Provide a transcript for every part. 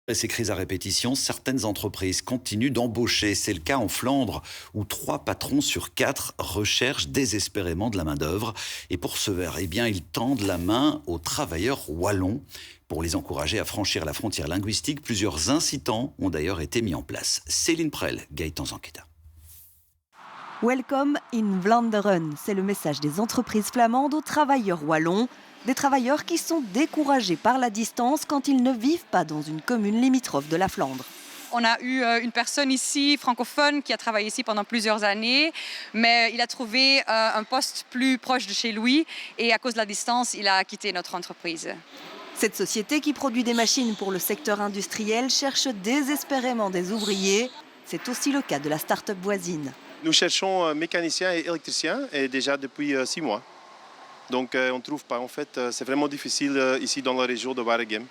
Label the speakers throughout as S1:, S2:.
S1: Et ces crises à répétition, certaines entreprises continuent d'embaucher. C'est le cas en Flandre, où 3 patrons sur 4 recherchent désespérément de la main-d'œuvre. Et pour ce faire, ils tendent la main aux travailleurs wallons. Pour les encourager à franchir la frontière linguistique, plusieurs incitants ont d'ailleurs été mis en place. Céline Prel, Gaëtan Zanqueta.
S2: Welcome in Vlaanderen, c'est le message des entreprises flamandes aux travailleurs wallons. Des travailleurs qui sont découragés par la distance quand ils ne vivent pas dans une commune limitrophe de la Flandre.
S3: On a eu une personne ici, francophone, qui a travaillé ici pendant plusieurs années, mais il a trouvé un poste plus proche de chez lui et à cause de la distance, il a quitté notre entreprise.
S2: Cette société qui produit des machines pour le secteur industriel cherche désespérément des ouvriers. C'est aussi le cas de la start-up voisine.
S4: Nous cherchons mécaniciens et électriciens et déjà depuis 6 mois. Donc on ne trouve pas, en fait, c'est vraiment difficile ici dans la région de Waregem.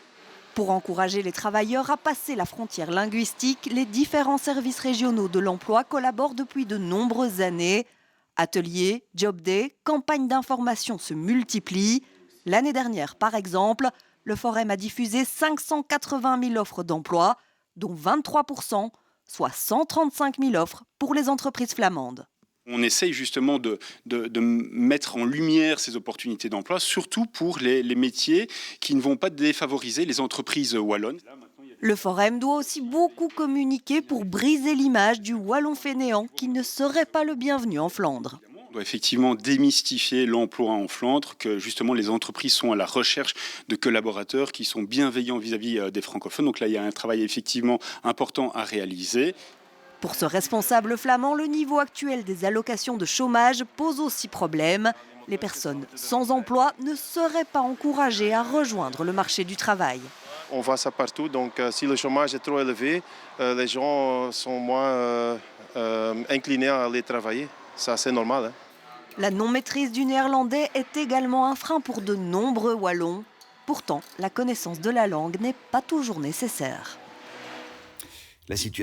S2: Pour encourager les travailleurs à passer la frontière linguistique, les différents services régionaux de l'emploi collaborent depuis de nombreuses années. Ateliers, job day, campagnes d'information se multiplient. L'année dernière, par exemple, le Forum a diffusé 580 000 offres d'emploi, dont 23%, soit 135 000 offres pour les entreprises flamandes.
S5: On essaye justement de mettre en lumière ces opportunités d'emploi, surtout pour les métiers qui ne vont pas défavoriser les entreprises wallonnes.
S2: Le Forum doit aussi beaucoup communiquer pour briser l'image du wallon fainéant qui ne serait pas le bienvenu en Flandre.
S5: On doit effectivement démystifier l'emploi en Flandre, que justement les entreprises sont à la recherche de collaborateurs qui sont bienveillants vis-à-vis des francophones. Donc là, il y a un travail effectivement important à réaliser.
S2: Pour ce responsable flamand, le niveau actuel des allocations de chômage pose aussi problème. Les personnes sans emploi ne seraient pas encouragées à rejoindre le marché du travail.
S4: On voit ça partout, donc si le chômage est trop élevé, les gens sont moins inclinés à aller travailler. Ça, c'est normal. Hein.
S2: La non-maîtrise du néerlandais est également un frein pour de nombreux wallons. Pourtant, la connaissance de la langue n'est pas toujours nécessaire.
S1: La situation